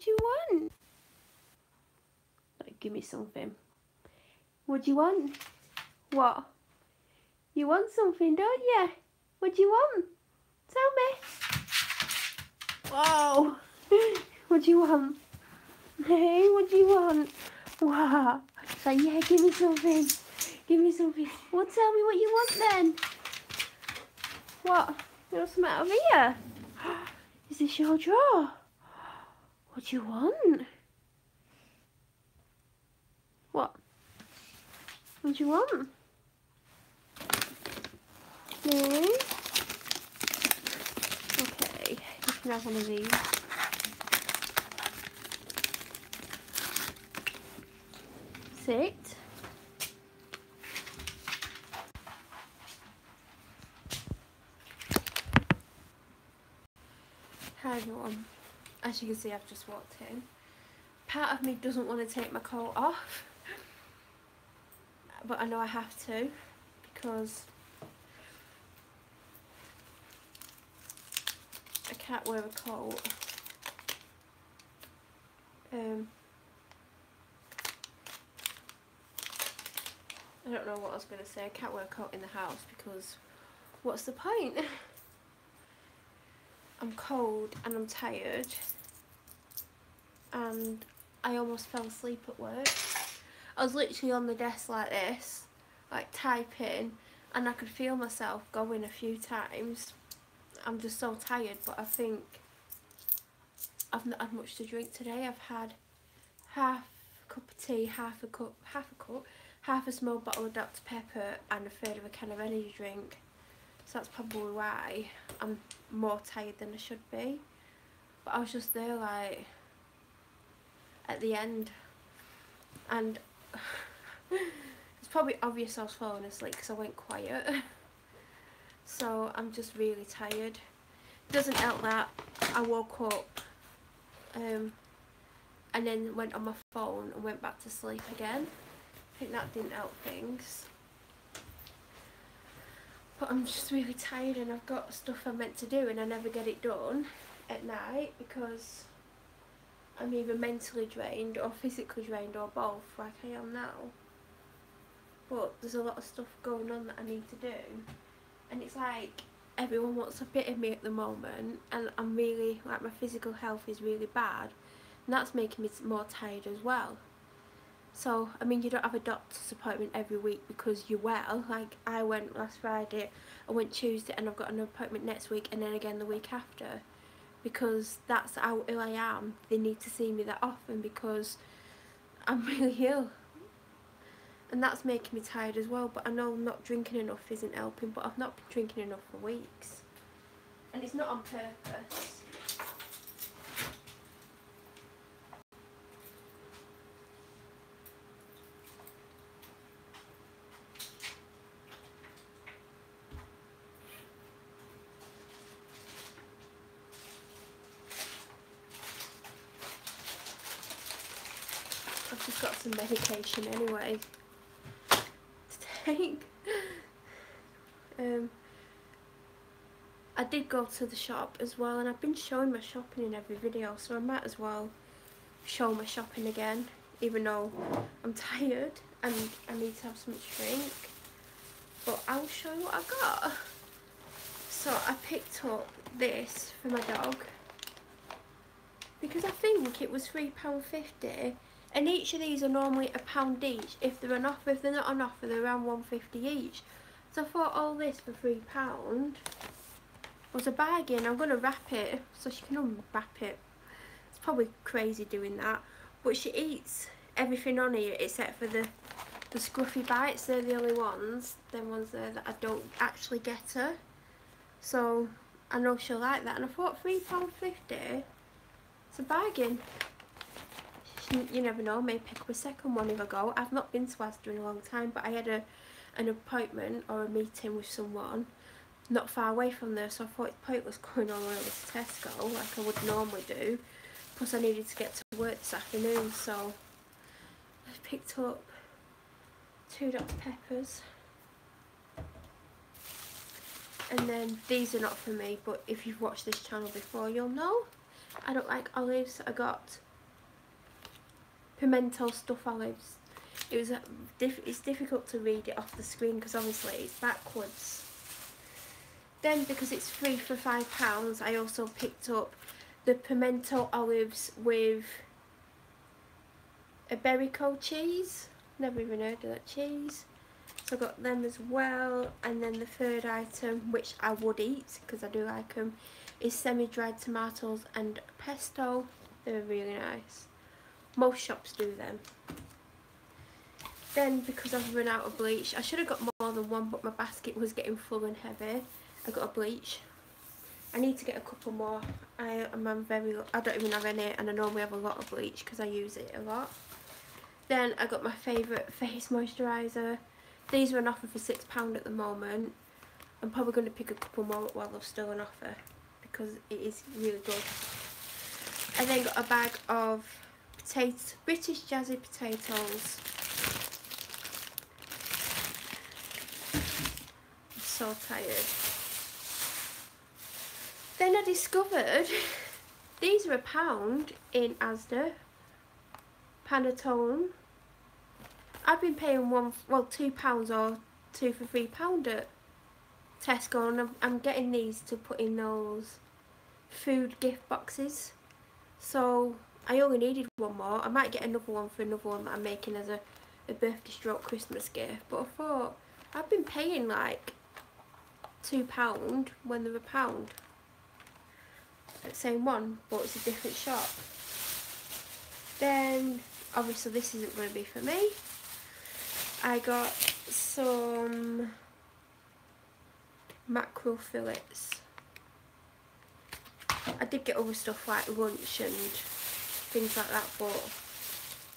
do you want? Like, give me something. What do you want? What? You want something, don't you? What do you want? Tell me. Whoa. What do you want? Hey, what do you want? Wow. So yeah, give me something. Give me something. Well, tell me what you want then. What? You want something out of here? Is this your drawer? What do you want? What? What do you want? No? Okay, you can have one of these. Sit. Hi everyone. As you can see, I've just walked in. Part of me doesn't want to take my coat off, but I know I have to because I can't wear a coat. I don't know what I was going to say. I can't wear a coat in the house because what's the point? I'm cold and I'm tired and I almost fell asleep at work. I was literally on the desk like this, like typing, and I could feel myself going a few times. I'm just so tired, but I think I've not had much to drink today. I've had half a cup of tea, half a small bottle of Dr Pepper and a third of a can of energy drink. So that's probably why I'm more tired than I should be. But I was just there like at the end, and it's probably obvious I was falling asleep because I went quiet. So I'm just really tired. It doesn't help that I woke up and then went on my phone and went back to sleep again. I think that didn't help things. But I'm just really tired and I've got stuff I'm meant to do and I never get it done at night because I'm either mentally drained or physically drained or both, like I am now. But there's a lot of stuff going on that I need to do, and it's like everyone wants a bit of me at the moment, and I'm really, like, my physical health is really bad, and that's making me more tired as well. So, I mean, you don't have a doctor's appointment every week because you're well. Like, I went last Friday, I went Tuesday, and I've got an appointment next week, and then again the week after. Because that's how ill I am. They need to see me that often because I'm really ill. And that's making me tired as well. But I know not drinking enough isn't helping, but I've not been drinking enough for weeks. And it's not on purpose. I've just got some medication anyway to take. I did go to the shop as well, and I've been showing my shopping in every video, so I might as well show my shopping again, even though I'm tired and I need to have something to drink. But I'll show you what I got. So I picked up this for my dog because I think it was £3.50. And each of these are normally £1 each. If they're on offer, if they're not on offer, they're around £1.50 each. So I thought all this for £3 was a bargain. I'm going to wrap it so she can unwrap it. It's probably crazy doing that. But she eats everything on here except for the scruffy bites. They're the only ones, them ones there, that I don't actually get her. So I know she'll like that. And I thought £3.50, it's a bargain. You never know, maybe pick up a second one if I go. I've not been to Asda in a long time, but I had an appointment or a meeting with someone not far away from there, so I thought it's pointless going all the way over to Tesco like I would normally do. Plus I needed to get to work this afternoon, so I picked up 2 Dr Peppers. And then these are not for me, but if you've watched this channel before you'll know I don't like olives. I got pimento stuffed olives. It's difficult to read it off the screen because obviously it's backwards. Then, because it's 3 for £5, I also picked up the pimento olives with Iberico cheese. Never even heard of that cheese. So I got them as well. And then the third item, which I would eat because I do like them, is semi-dried tomatoes and pesto. They're really nice. Most shops do them. Then, because I've run out of bleach, I should have got more than one, but my basket was getting full and heavy. I got a bleach. I need to get a couple more. I don't even have any, and I normally have a lot of bleach because I use it a lot. Then I got my favourite face moisturiser. These are on offer for £6 at the moment. I'm probably going to pick a couple more up while they're still on offer because it is really good. I then got a bag of British Jazzy potatoes. I'm so tired. Then I discovered these are £1 in Asda. Panettone. I've been paying £2 or 2 for £3 at Tesco, and I'm getting these to put in those food gift boxes. So I only needed one more. I might get another one for another one that I'm making as a birthday stroke Christmas gift. But I thought I've been paying like £2 when they're £1. The same one, but it's a different shop. Then obviously this isn't going to be for me. I got some mackerel fillets. I did get other stuff like lunch and things like that, but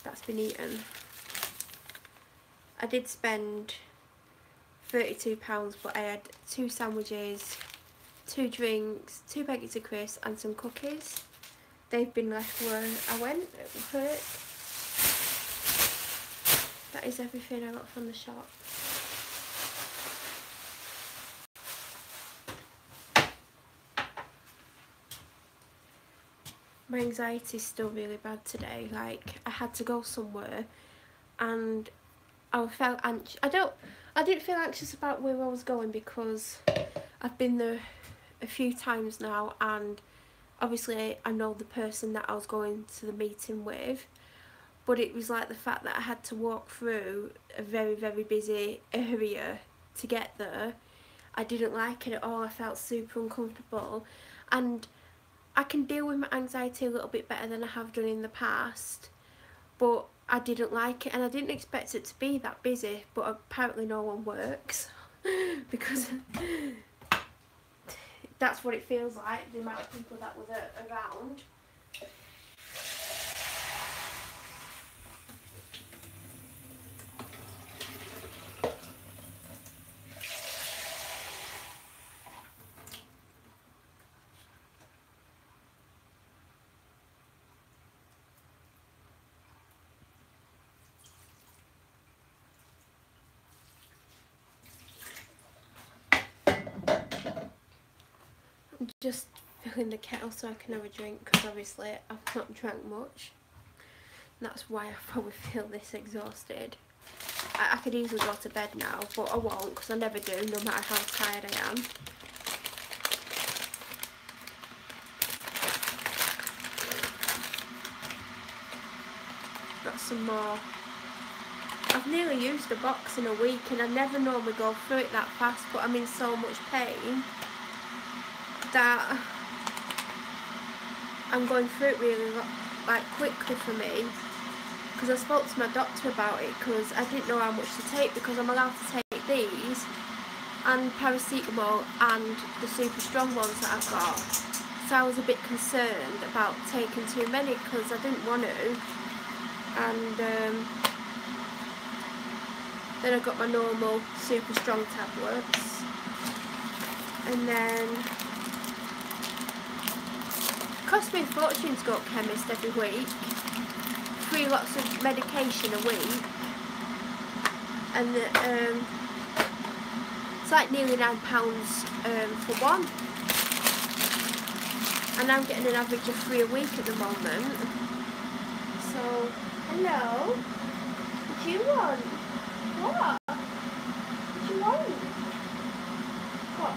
that's been eaten. I did spend £32, but I had 2 sandwiches, 2 drinks, 2 packets of crisps and some cookies. They've been left where I went at work. That is everything I got from the shop. My anxiety is still really bad today. Like, I had to go somewhere and I felt anxious. I didn't feel anxious about where I was going because I've been there a few times now, and obviously I know the person that I was going to the meeting with, but it was like the fact that I had to walk through a very, very busy area to get there. I didn't like it at all. I felt super uncomfortable, and I can deal with my anxiety a little bit better than I have done in the past, but I didn't like it, and I didn't expect it to be that busy, but apparently no one works because that's what it feels like, the amount of people that were there around. I'm just filling the kettle so I can have a drink because obviously I've not drank much. And that's why I probably feel this exhausted. I could easily go to bed now, but I won't because I never do, no matter how tired I am. Got some more. I've nearly used a box in a week and I never normally go through it that fast, but I'm in so much pain that I'm going through it really like quickly for me, because I spoke to my doctor about it because I didn't know how much to take, because I'm allowed to take these and paracetamol and the super strong ones that I've got. So I was a bit concerned about taking too many because I didn't want to. And then I got my normal super strong tablets, and then it cost me a fortune to go to chemist every week, 3 lots of medication a week, and it's like nearly £9 for one, and I'm getting an average of 3 a week at the moment. So, hello. What do you want? What? What do you want? What?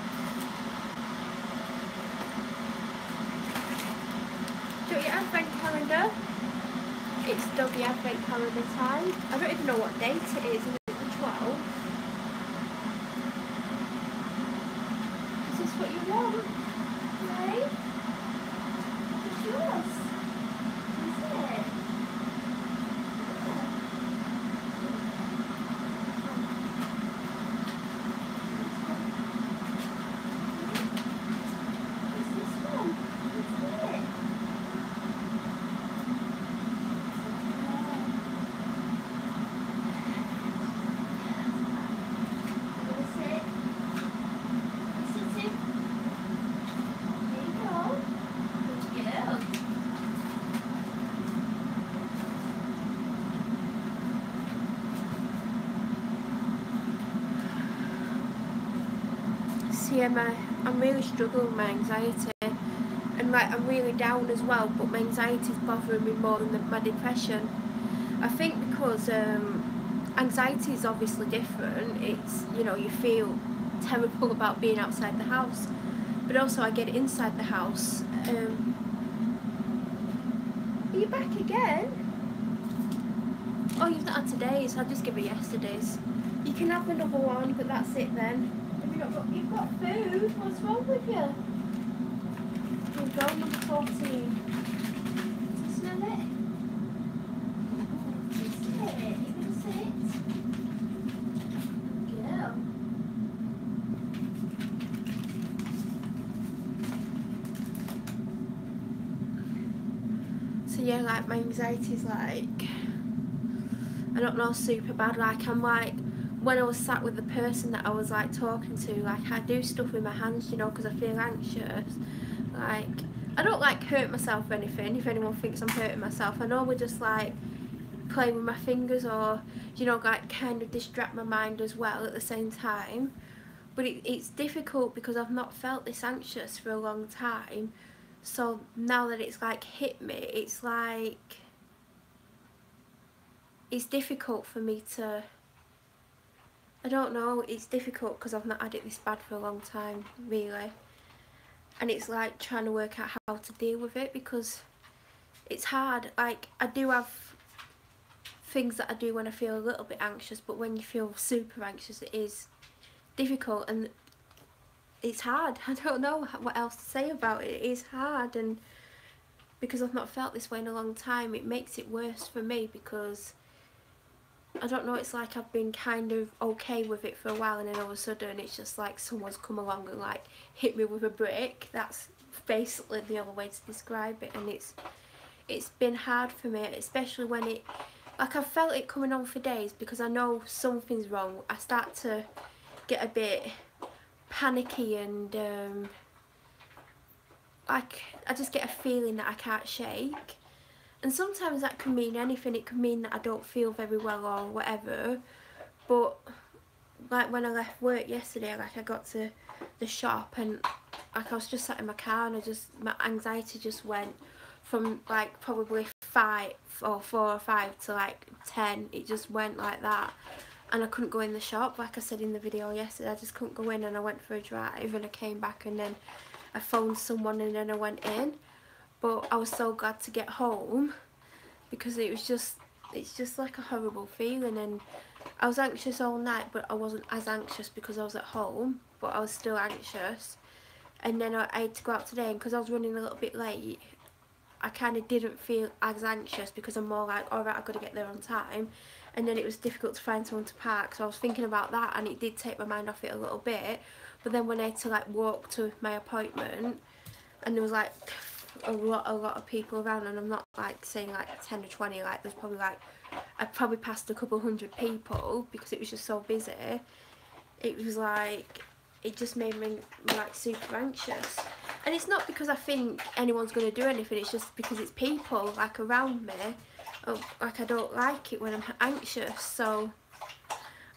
Do you want your advent calendar? It's doggy advent calendar time. I don't even know what date it is. Is it the 12th? Is this what you want? Right? It's yours. Is it? See, I'm really struggling with my anxiety, and like I'm really down as well, but my anxiety is bothering me more than my depression. I think because anxiety is obviously different. It's, you know, you feel terrible about being outside the house, but also I get it inside the house. Are you back again? Oh, you've not had today's. I'll just give her yesterday's. You can have another one, but that's it then. You've got food. What's wrong with you? Here you go, number 14. Smell it? Sit. You can sit. Girl. So yeah, like my anxiety's like, I don't know, super bad. Like I'm like, when I was sat with the person that I was like talking to, like I do stuff with my hands, you know, because I feel anxious. Like I don't like hurt myself or anything. If anyone thinks I'm hurting myself, I know we're just like playing with my fingers, or, you know, like kind of distract my mind as well at the same time. But it's difficult because I've not felt this anxious for a long time. So now that it's like hit me, it's like, it's difficult for me to, I don't know, it's difficult because I've not had it this bad for a long time, really. And it's like trying to work out how to deal with it, because it's hard. Like I do have things that I do when I feel a little bit anxious, but when you feel super anxious it is difficult and it's hard. I don't know what else to say about it. It is hard, and because I've not felt this way in a long time, it makes it worse for me, because I don't know, it's like I've been kind of okay with it for a while, and then all of a sudden it's just like someone's come along and like hit me with a brick. That's basically the only way to describe it. And it's been hard for me, especially when it, like I've felt it coming on for days, because I know something's wrong. I start to get a bit panicky, and like I just get a feeling that I can't shake. And sometimes that can mean anything. It can mean that I don't feel very well or whatever. But like when I left work yesterday, like I got to the shop and like I was just sat in my car, and my anxiety just went from like probably 5 or 4 or 5 to like 10. It just went like that, and I couldn't go in the shop. Like I said in the video yesterday, I just couldn't go in, and I went for a drive and I came back, and then I phoned someone, and then I went in. But I was so glad to get home, because it's just like a horrible feeling. And I was anxious all night, but I wasn't as anxious because I was at home, but I was still anxious. And then I had to go out today, and because I was running a little bit late, I kind of didn't feel as anxious, because I'm more like, alright, I've got to get there on time. And then it was difficult to find someone to park, so I was thinking about that, and it did take my mind off it a little bit. But then when I had to like walk to my appointment, and there was like a lot of people around, and I'm not like saying like 10 or 20, like there's probably like, I probably passed a couple hundred people, because it was just so busy. It was like, it just made me like super anxious. And it's not because I think anyone's going to do anything, it's just because it's people like around me. Like I don't like it when I'm anxious. So,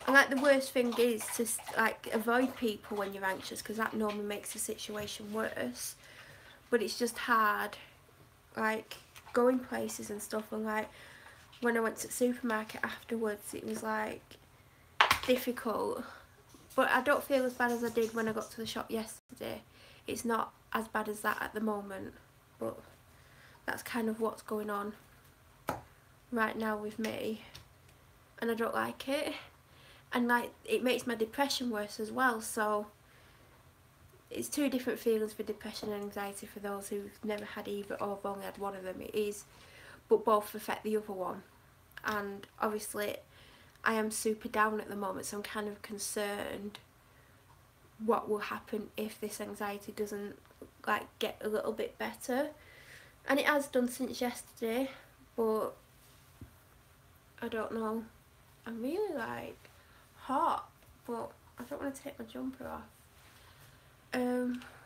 and like the worst thing is to like avoid people when you're anxious, because that normally makes the situation worse. But it's just hard, like, going places and stuff, and like when I went to the supermarket afterwards it was like difficult, but I don't feel as bad as I did when I got to the shop yesterday. It's not as bad as that at the moment, but that's kind of what's going on right now with me, and I don't like it, and like it makes my depression worse as well. So it's two different feelings for depression and anxiety for those who've never had either or have only had one of them. It is, but both affect the other one, and obviously I am super down at the moment, so I'm kind of concerned what will happen if this anxiety doesn't like get a little bit better, and it has done since yesterday, but I don't know. I'm really like hot, but I don't want to take my jumper off.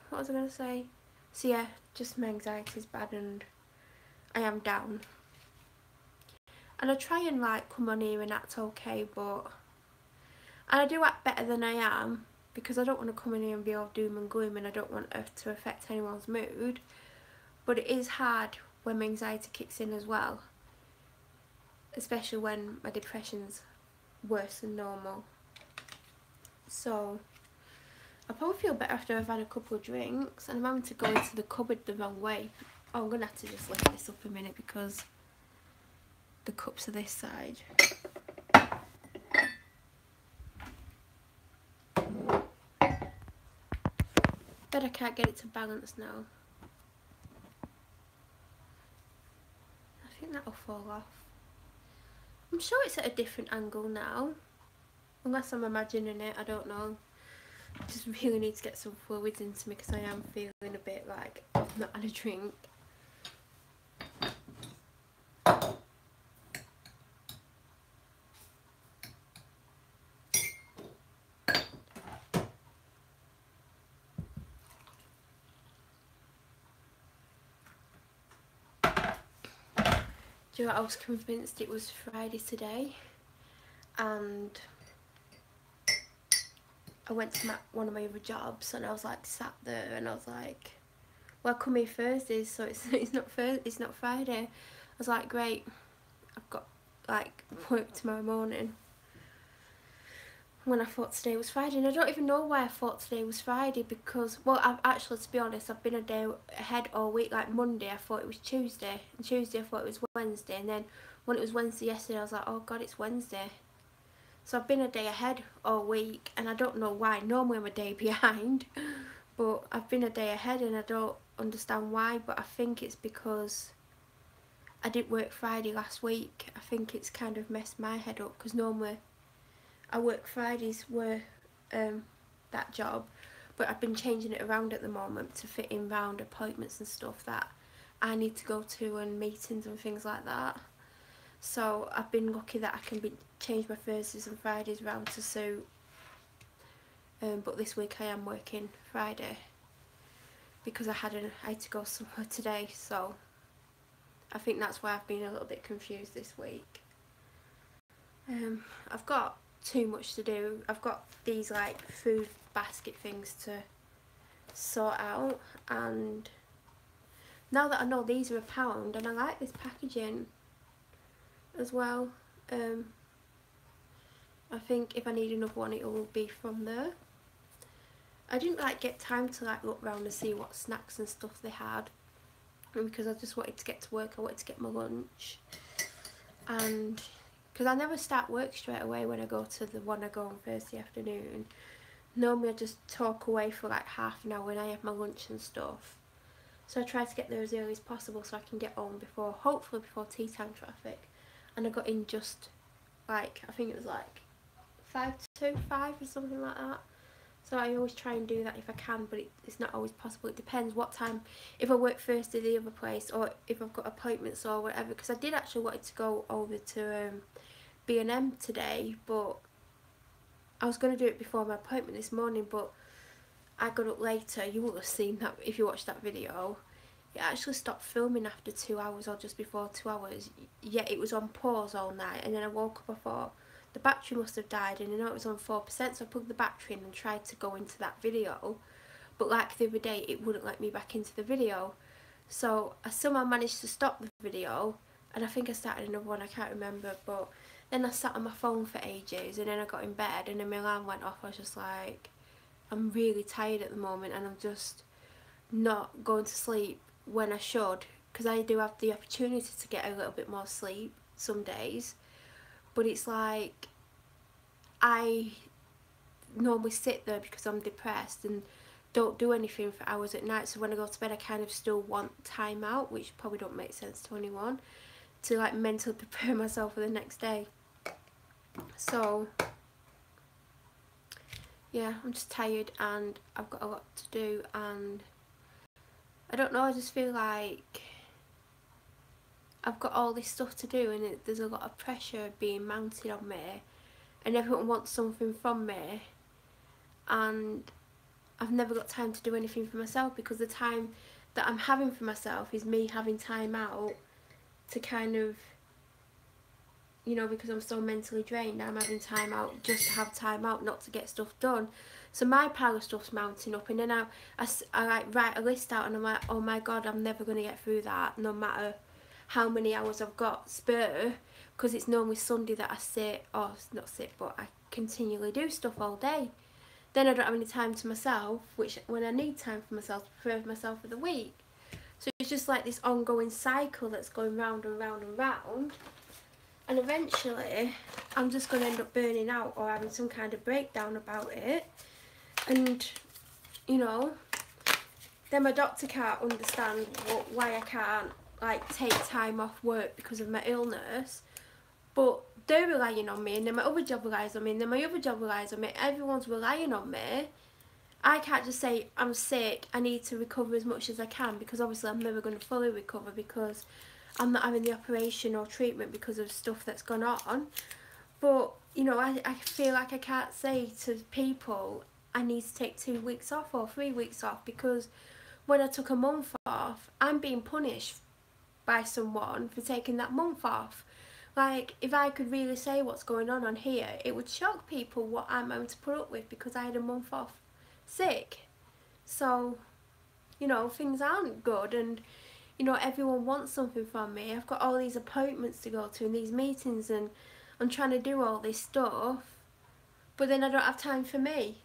What was I going to say? So yeah, just my anxiety is bad and I am down. And I try and like come on here and act okay, and I do act better than I am, because I don't want to come in here and be all doom and gloom, and I don't want it to affect anyone's mood. But it is hard when my anxiety kicks in as well, especially when my depression's worse than normal. So I'll probably feel better after I've had a couple of drinks, and I'm having to go into the cupboard the wrong way. Oh, I'm going to have to just lift this up a minute because the cups are this side. Bet I can't get it to balance now. I think that'll fall off. I'm sure it's at a different angle now, unless I'm imagining it, I don't know. I just really need to get some fluids into me because I am feeling a bit like I've not had a drink. Do you know what, I was convinced it was Friday today, and I went to one of my other jobs and I was like sat there and I was like, well, I come here Thursdays, so it's not Friday. I was like, great, I've got like work tomorrow morning, when I thought today was Friday. And I don't even know why I thought today was Friday, because, well, I've actually, to be honest, I've been a day ahead all week. Like Monday I thought it was Tuesday, and Tuesday I thought it was Wednesday, and then when it was Wednesday yesterday I was like, oh god, it's Wednesday. So I've been a day ahead all week, and I don't know why. Normally I'm a day behind, but I've been a day ahead and I don't understand why. But I think it's because I didn't work Friday last week. I think it's kind of messed my head up, because normally I work Fridays with that job, but I've been changing it around at the moment to fit in round appointments and stuff that I need to go to, and meetings and things like that. So I've been lucky that I can change my Thursdays and Fridays around to suit, but this week I am working Friday because I had to go somewhere today, so I think that's why I've been a little bit confused this week. I've got too much to do. I've got these like food basket things to sort out, and now that I know these are £1, and I like this packaging as well, I think if I need another one it will be from there. I didn't like get time to like look around and see what snacks and stuff they had, because I just wanted to get to work. I wanted to get my lunch, and because I never start work straight away when I go to the one I go on Thursday afternoon. Normally I just talk away for like half an hour when I have my lunch and stuff. So I try to get there as early as possible so I can get home before, hopefully before tea time traffic. And I got in just like, I think it was like 5 to 5 or something like that. So I always try and do that if I can, but it's not always possible. It depends what time, if I work first at the other place, or if I've got appointments or whatever. Because I did actually wanted to go over to B&M today, but I was going to do it before my appointment this morning, but I got up later. You will have seen that if you watched that video. It actually stopped filming after 2 hours, or just before 2 hours. Yet it was on pause all night, and then I woke up, I thought the battery must have died, and I know it was on 4%, so I plugged the battery in and tried to go into that video, but like the other day it wouldn't let me back into the video. So I somehow managed to stop the video, and I think I started another one, I can't remember, but then I sat on my phone for ages, and then I got in bed and then my alarm went off. I was just like, I'm really tired at the moment and I'm just not going to sleep when I should, because I do have the opportunity to get a little bit more sleep some days, but it's like I normally sit there because I'm depressed and don't do anything for hours at night, so when I go to bed I kind of still want time out, which probably don't make sense to anyone, to like mentally prepare myself for the next day. So yeah, I'm just tired and I've got a lot to do, and I don't know, I just feel like I've got all this stuff to do and there's a lot of pressure being mounted on me and everyone wants something from me, and I've never got time to do anything for myself, because the time that I'm having for myself is me having time out to kind of, you know, because I'm so mentally drained, I'm having time out just to have time out, not to get stuff done. So my pile of stuff's mounting up, and then I like write a list out and I'm like, oh my god, I'm never going to get through that no matter how many hours I've got spare, because it's normally Sunday that I sit, or not sit, but I continually do stuff all day. Then I don't have any time to myself, which when I need time for myself, to prepare myself for the week. So it's just like this ongoing cycle that's going round and round and round. And eventually, I'm just going to end up burning out or having some kind of breakdown about it. And, you know, then my doctor can't understand why I can't, like, take time off work because of my illness. But they're relying on me, and then my other job relies on me, and then my other job relies on me. Everyone's relying on me. I can't just say, I'm sick, I need to recover as much as I can, because obviously I'm never going to fully recover because I'm not having the operation or treatment because of stuff that's gone on. But, you know, I feel like I can't say to people I need to take 2 weeks off or 3 weeks off, because when I took a month off, I'm being punished by someone for taking that month off. Like, if I could really say what's going on here, it would shock people what I'm having to put up with because I had a month off sick. So, you know, things aren't good, and, you know, everyone wants something from me. I've got all these appointments to go to and these meetings, and I'm trying to do all this stuff, but then I don't have time for me.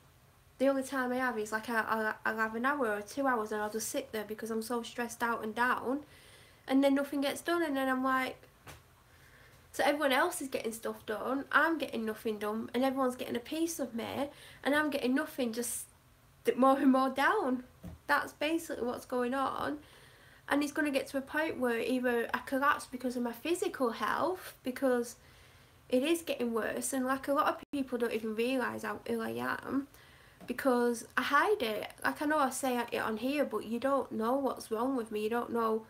The only time I have is like I'll have an hour or 2 hours and I'll just sit there because I'm so stressed out and down, and then nothing gets done, and then I'm like, so everyone else is getting stuff done, I'm getting nothing done, and everyone's getting a piece of me, and I'm getting nothing, just more and more down. That's basically what's going on, and it's going to get to a point where either I collapse because of my physical health, because it is getting worse, and like a lot of people don't even realise how ill I am, because I hide it. Like, I know I say it on here, but you don't know what's wrong with me. You don't know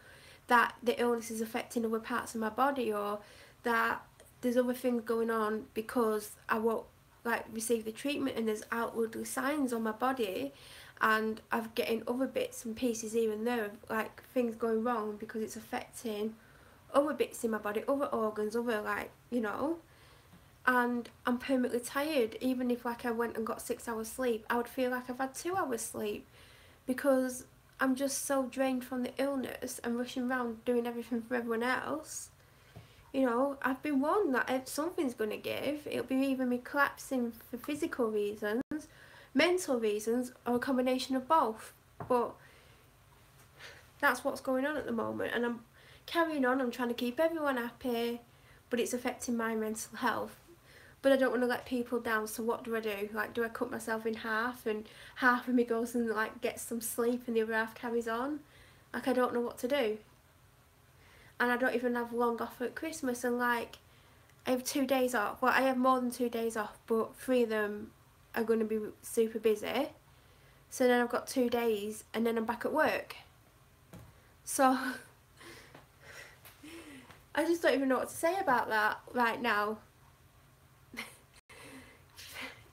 that the illness is affecting other parts of my body, or that there's other things going on because I won't like receive the treatment and there's outwardly signs on my body, and I'm getting other bits and pieces here and there, like things going wrong because it's affecting other bits in my body, other organs, other, like, you know. And I'm permanently tired. Even if like I went and got 6 hours sleep, I would feel like I've had 2 hours sleep, because I'm just so drained from the illness and rushing around doing everything for everyone else. You know, I've been warned that if something's going to give, it'll be either me collapsing for physical reasons, mental reasons, or a combination of both. But that's what's going on at the moment, and I'm carrying on. I'm trying to keep everyone happy, but it's affecting my mental health. But I don't want to let people down, so what do? Like, do I cut myself in half, and half of me goes and like gets some sleep and the other half carries on? Like, I don't know what to do. And I don't even have long off at Christmas, and like, I have 2 days off. Well, I have more than 2 days off, but 3 of them are going to be super busy. So then I've got 2 days and then I'm back at work. So I just don't even know what to say about that right now.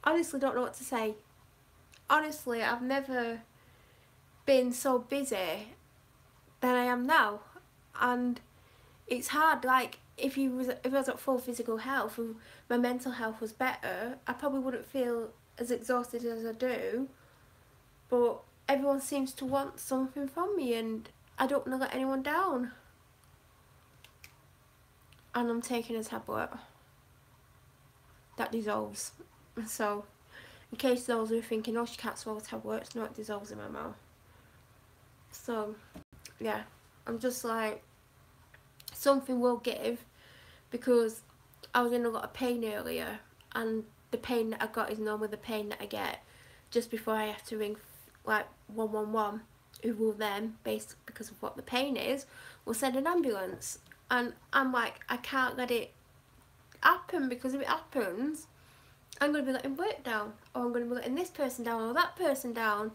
Honestly, don't know what to say. Honestly, I've never been so busy than I am now, and it's hard. Like, if I was at full physical health and my mental health was better, I probably wouldn't feel as exhausted as I do. But everyone seems to want something from me, and I don't want to let anyone down. And I'm taking a tablet that dissolves. So, in case those who are thinking, oh, she can't swallow tablets, no, it dissolves in my mouth. So, yeah, I'm just like, something will give, because I was in a lot of pain earlier, and the pain that I got is normally the pain that I get just before I have to ring like 111, who will then, based because of what the pain is, will send an ambulance. And I'm like, I can't let it happen, because if it happens, I'm going to be letting work down, or I'm going to be letting this person down, or that person down.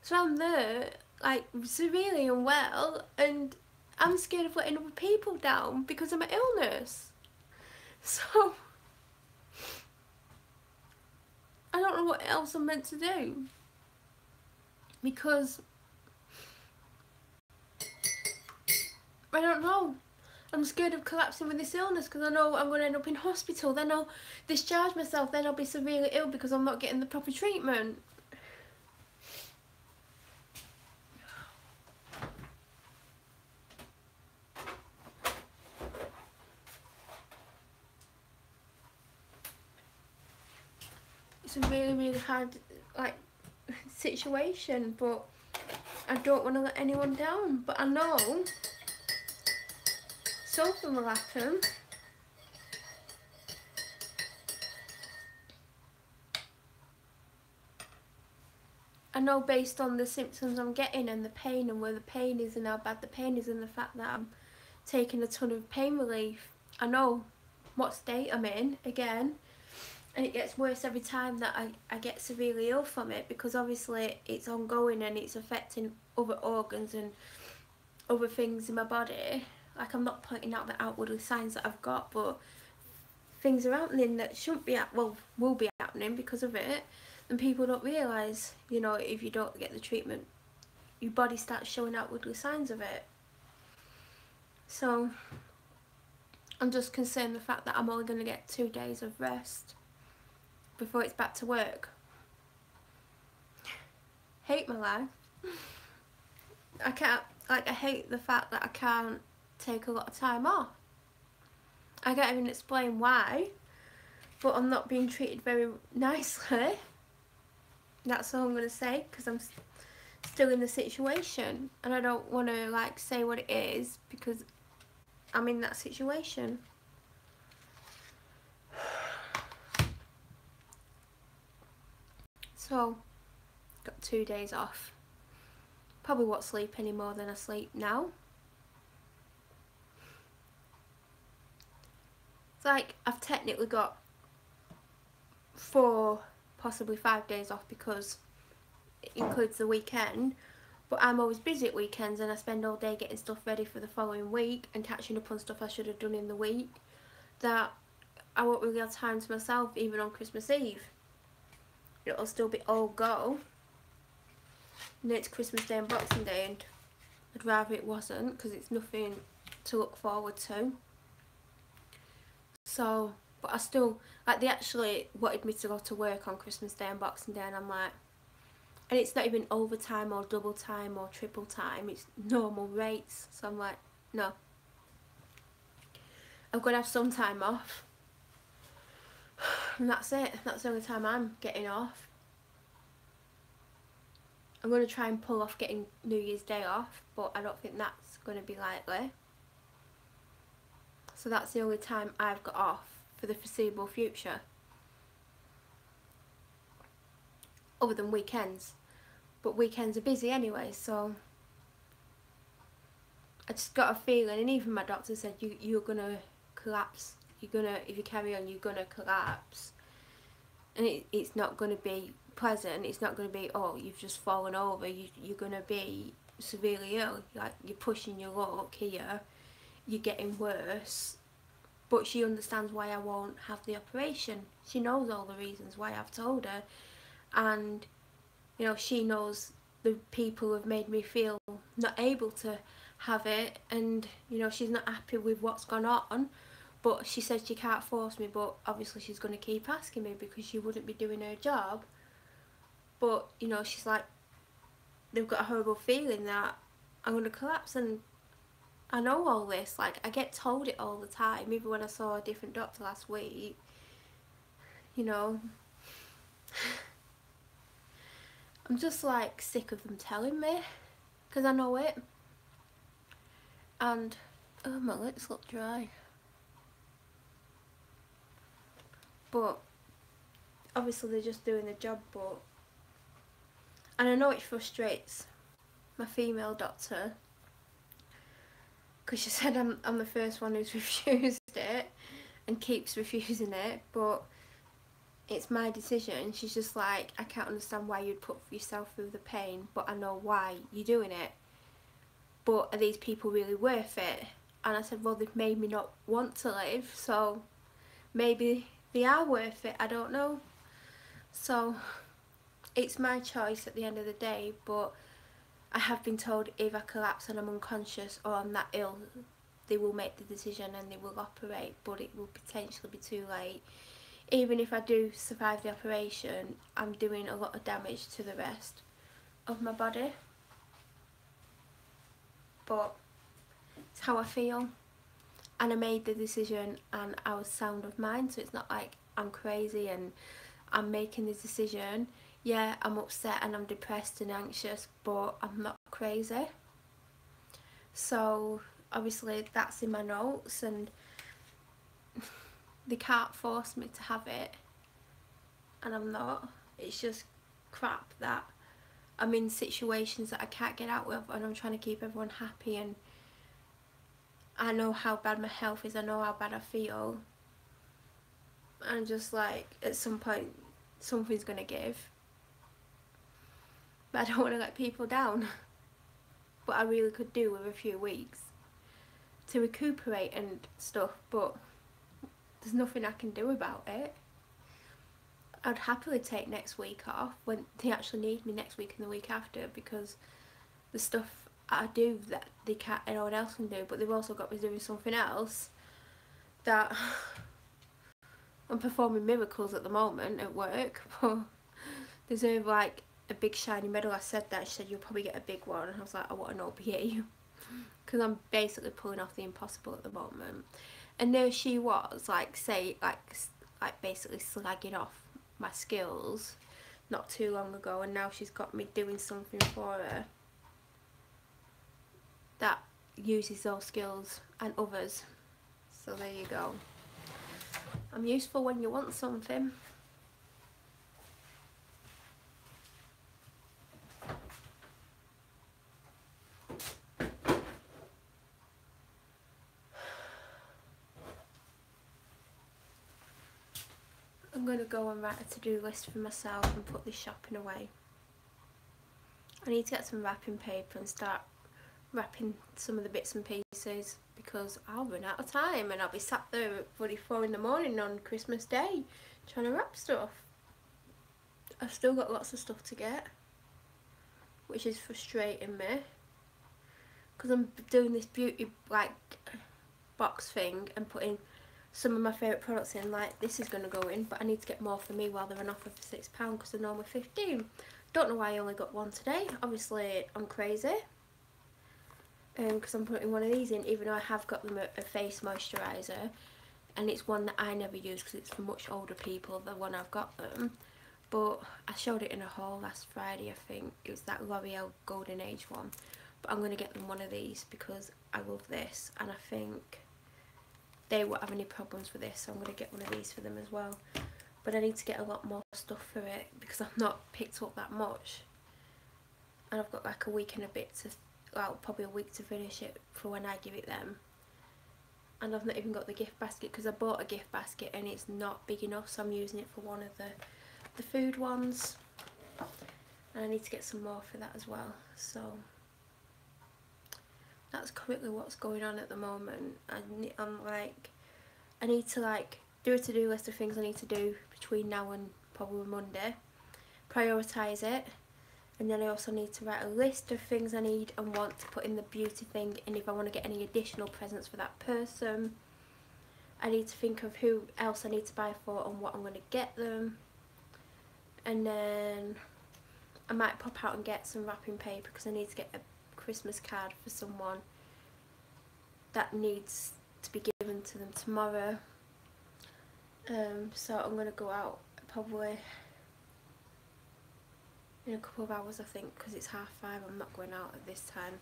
So I'm there, like, severely unwell, and I'm scared of letting other people down because of my illness. So I don't know what else I'm meant to do, because I don't know. I'm scared of collapsing with this illness, because I know I'm going to end up in hospital, then I'll discharge myself, then I'll be severely ill because I'm not getting the proper treatment. It's a really, really hard, like, situation, but I don't want to let anyone down. But I know something will happen. I know, based on the symptoms I'm getting and the pain, and where the pain is and how bad the pain is, and the fact that I'm taking a ton of pain relief, I know what state I'm in again, and it gets worse every time that I get severely ill from it, because obviously it's ongoing and it's affecting other organs and other things in my body. Like, I'm not pointing out the outwardly signs that I've got, but things are happening that shouldn't be, well, will be happening because of it. And people don't realise, you know, if you don't get the treatment, your body starts showing outwardly signs of it. So I'm just concerned the fact that I'm only going to get 2 days of rest before it's back to work. Hate my life. I can't, like, I hate the fact that I can't take a lot of time off. I can't even explain why, but I'm not being treated very nicely. That's all I'm going to say, because I'm still in the situation, and I don't want to, like, say what it is, because I'm in that situation. So, got 2 days off. Probably won't sleep any more than I sleep now. It's like, I've technically got 4, possibly 5 days off, because it includes the weekend, but I'm always busy at weekends, and I spend all day getting stuff ready for the following week and catching up on stuff I should have done in the week, that I won't really have time to myself, even on Christmas Eve. It'll still be all go, and it's Christmas Day and Boxing Day, and I'd rather it wasn't, because it's nothing to look forward to. So, but I still, like, they actually wanted me to go to work on Christmas Day and Boxing Day, and I'm like, and it's not even overtime or double time or triple time, it's normal rates. So I'm like, no, I'm going to have some time off, and that's it. That's the only time I'm getting off. I'm going to try and pull off getting New Year's Day off, but I don't think that's going to be likely. So that's the only time I've got off for the foreseeable future, other than weekends. But weekends are busy anyway, so I just got a feeling, and even my doctor said, you're gonna collapse. You're gonna, if you carry on, you're gonna collapse. And it's not gonna be pleasant. It's not gonna be, oh, you've just fallen over. You're gonna be severely ill. Like, you're pushing your luck here. You're getting worse. But she understands why I won't have the operation. She knows all the reasons why I've told her, and you know, she knows the people who have made me feel not able to have it, and you know, she's not happy with what's gone on, but she said she can't force me, but obviously she's going to keep asking me, because she wouldn't be doing her job. But you know, she's like, they've got a horrible feeling that I'm going to collapse, and I know all this, like I get told it all the time, even when I saw a different doctor last week, you know. I'm just like sick of them telling me, because I know it. And oh, my lips look dry. But obviously they're just doing the job, and I know it frustrates my female doctor, because she said I'm the first one who's refused it and keeps refusing it, but it's my decision. She's just like, I can't understand why you'd put yourself through the pain, but I know why you're doing it. But are these people really worth it? And I said, well, they've made me not want to live, so maybe they are worth it, I don't know. So it's my choice at the end of the day, but I have been told if I collapse and I'm unconscious or I'm that ill, they will make the decision and they will operate, but it will potentially be too late. Even if I do survive the operation, I'm doing a lot of damage to the rest of my body. But it's how I feel, and I made the decision and I was sound of mind, so it's not like I'm crazy and I'm making this decision. Yeah, I'm upset and I'm depressed and anxious, but I'm not crazy. So obviously that's in my notes, and they can't force me to have it, and I'm not. It's just crap that I'm in situations that I can't get out of, and I'm trying to keep everyone happy, and I know how bad my health is, I know how bad I feel. I'm just like, at some point something's gonna give, but I don't want to let people down. But I really could do with a few weeks to recuperate and stuff, but there's nothing I can do about it. I'd happily take next week off when they actually need me, next week and the week after, because the stuff I do that they can't, anyone else can do, but they've also got me doing something else that I'm performing miracles at the moment at work, but deserve like a big shiny medal. I said that, she said you'll probably get a big one, and I was like, I want an OBE, because I'm basically pulling off the impossible at the moment. And there she was, like, like basically slagging off my skills not too long ago, and now she's got me doing something for her that uses those skills and others. So there you go. I'm useful when you want something. I'm going to go and write a to-do list for myself and put this shopping away. I need to get some wrapping paper and start wrapping some of the bits and pieces, because I'll run out of time and I'll be sat there at 4 in the morning on Christmas Day trying to wrap stuff. I've still got lots of stuff to get, which is frustrating me, because I'm doing this beauty like box thing and putting some of my favourite products in, like this is going to go in, but I need to get more for me while they're on offer for £6 because they're normally 15. Don't know why I only got one today. Obviously I'm crazy, because I'm putting one of these in, even though I have got them a face moisturiser, and it's one that I never use because it's for much older people, the one I've got them. But I showed it in a haul last Friday, I think. It was that L'Oreal Golden Age one. But I'm going to get them one of these because I love this, and I think they won't have any problems with this, so I'm going to get one of these for them as well. But I need to get a lot more stuff for it because I've not picked up that much, and I've got like a week and a bit to, well, probably a week to finish it for when I give it them. And I've not even got the gift basket because I bought a gift basket and it's not big enough, so I'm using it for one of the food ones, and I need to get some more for that as well. So that's currently what's going on at the moment. I'm like, I need to like do a to-do list of things I need to do between now and probably Monday, prioritise it, and then I also need to write a list of things I need and want to put in the beauty thing, and if I want to get any additional presents for that person, I need to think of who else I need to buy for and what I'm going to get them. And then I might pop out and get some wrapping paper because I need to get a Christmas card for someone that needs to be given to them tomorrow. So I'm going to go out probably in a couple of hours, I think, because it's 5:30. I'm not going out at this time,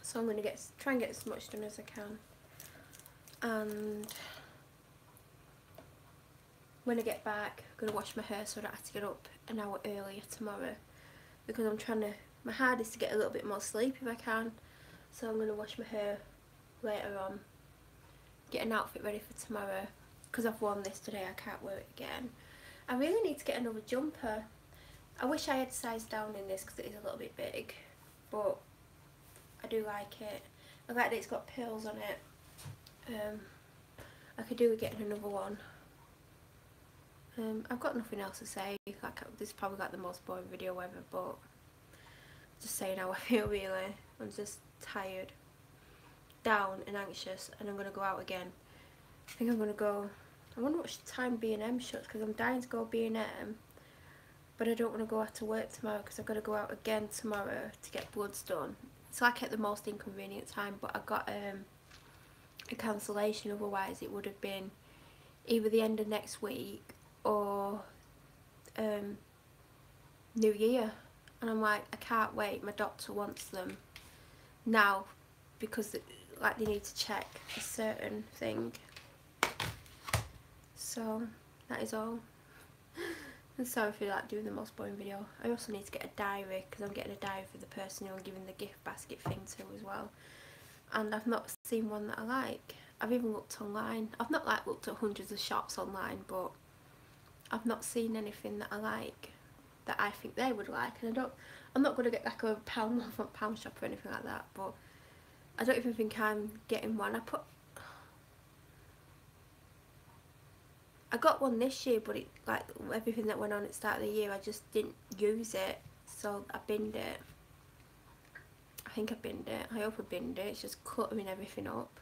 so I'm going to try and get as much done as I can. And when I get back, I'm going to wash my hair so I don't have to get up an hour earlier tomorrow, because my hardest to get a little bit more sleep if I can. So I'm going to wash my hair later on, get an outfit ready for tomorrow, because I've worn this today, I can't wear it again. I really need to get another jumper. I wish I had sized down in this because it is a little bit big, but I do like it. I like that it's got pearls on it. I could do with getting another one. I've got nothing else to say. This is probably like the most boring video ever, but just saying how I feel really. I'm just tired, down and anxious, and I'm going to go out again. I think I'm going to go, I wonder what time B&M shuts, because I'm dying to go B&M, but I don't want to go out to work tomorrow because I've got to go out again tomorrow to get bloods done. It's like at the most inconvenient time, but I got a cancellation, otherwise it would have been either the end of next week or New Year. And I'm like, I can't wait, my doctor wants them now because like they need to check a certain thing. So that is all. I'm sorry for like doing the most boring video. I also need to get a diary because I'm getting a diary for the person who I'm giving the gift basket thing to as well. And I've not seen one that I like. I've even looked online. I've not like looked at hundreds of shops online, but I've not seen anything that I like that I think they would like. And I'm not going to get like a pound shop or anything like that, but I don't even think I'm getting one. I got one this year, but it, like everything that went on at the start of the year, I just didn't use it, so I binned it. I think I binned it. I hope I binned it. It's just cluttering everything up.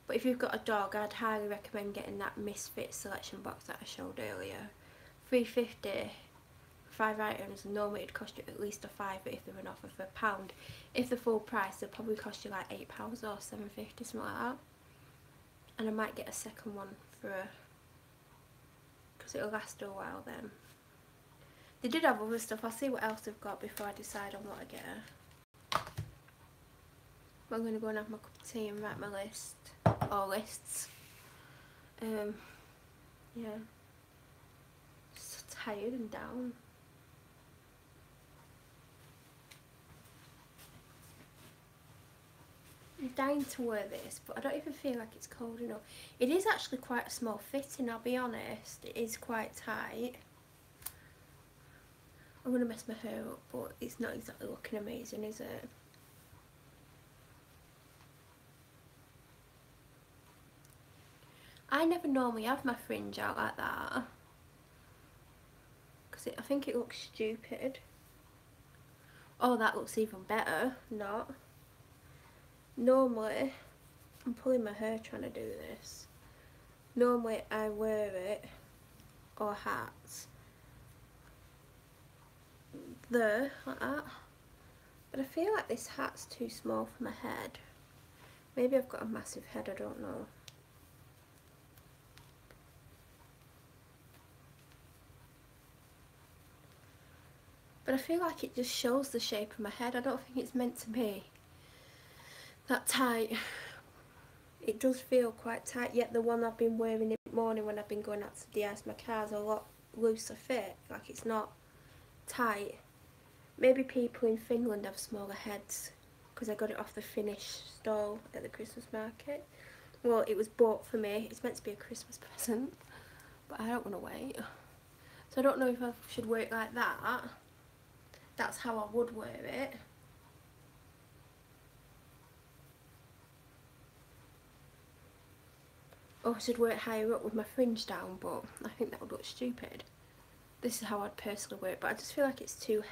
But if you've got a dog, I'd highly recommend getting that Misfit selection box that I showed earlier. $3.50, 5 items. Normally it'd cost you at least a fiver if they're an offer for £1. If they're full price, they'll probably cost you like £8 or $7.50, something like that. And I might get a second one for her, because it'll last her a while then. They did have other stuff. I'll see what else they've got before I decide on what I get her. But I'm going to go and have my cup of tea and write my list, or lists. Yeah, just so tired and down. I'm dying to wear this, but I don't even feel like it's cold enough. It is actually quite a small fitting, I'll be honest. It is quite tight. I'm going to mess my hair up, but it's not exactly looking amazing, is it? I never normally have my fringe out like that, because I think it looks stupid. Oh, that looks even better. Not. Normally, I'm pulling my hair trying to do this. Normally I wear it, or hats, there, like that. But I feel like this hat's too small for my head. Maybe I've got a massive head, I don't know. But I feel like it just shows the shape of my head. I don't think it's meant to be that tight. It does feel quite tight, yet the one I've been wearing in the morning when I've been going out to de-ice my car is a lot looser fit. Like, it's not tight. Maybe people in Finland have smaller heads, because I got it off the Finnish stall at the Christmas market. Well, it was bought for me. It's meant to be a Christmas present, but I don't want to wait. So I don't know if I should wear it like that. That's how I would wear it. Or I should wear it higher up with my fringe down, but I think that would look stupid. This is how I'd personally wear it, but I just feel like it's too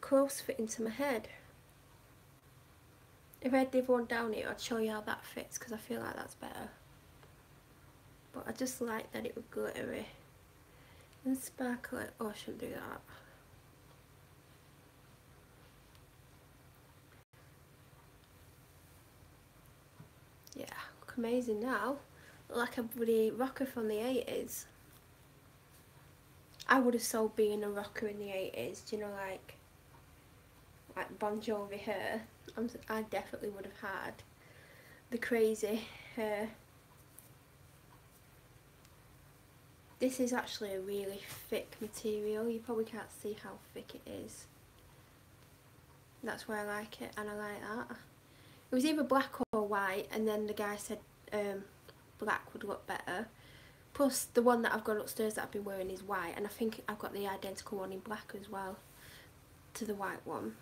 close fitting to my head. If I had the other one down here, I'd show you how that fits, because I feel like that's better. But I just like that it was glittery and sparkly. Oh, I shouldn't do that. Yeah, look amazing now. Look like a bloody rocker from the 80s. I would have sold being a rocker in the 80s, do you know, like Bon Jovi hair. I definitely would have had the crazy hair. This is actually a really thick material. You probably can't see how thick it is. That's why I like it, and I like that. It was either black or white, and then the guy said black would look better. Plus the one that I've got upstairs that I've been wearing is white, and I think I've got the identical one in black as well to the white one.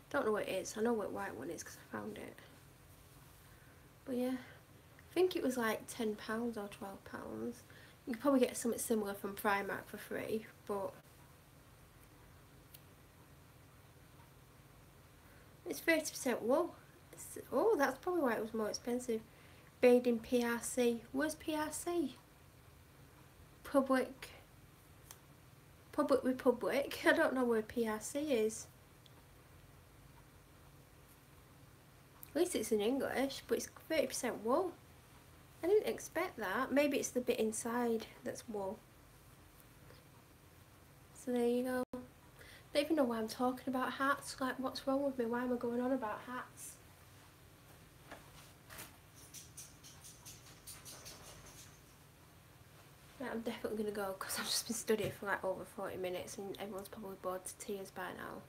Don't know what it is. I know what white one is because I found it. But yeah, I think it was like £10 or £12. You could probably get something similar from Primark for free, but it's 30% wool. Oh, that's probably why it was more expensive. Made in PRC. Where's PRC? Public Republic. I don't know where PRC is. At least it's in English, but it's 30% wool. I didn't expect that. Maybe it's the bit inside that's wool. So there you go. I don't even know why I'm talking about hats. Like, what's wrong with me? Why am I going on about hats? Right, I'm definitely going to go because I've just been studying for like over 40 minutes and everyone's probably bored to tears by now.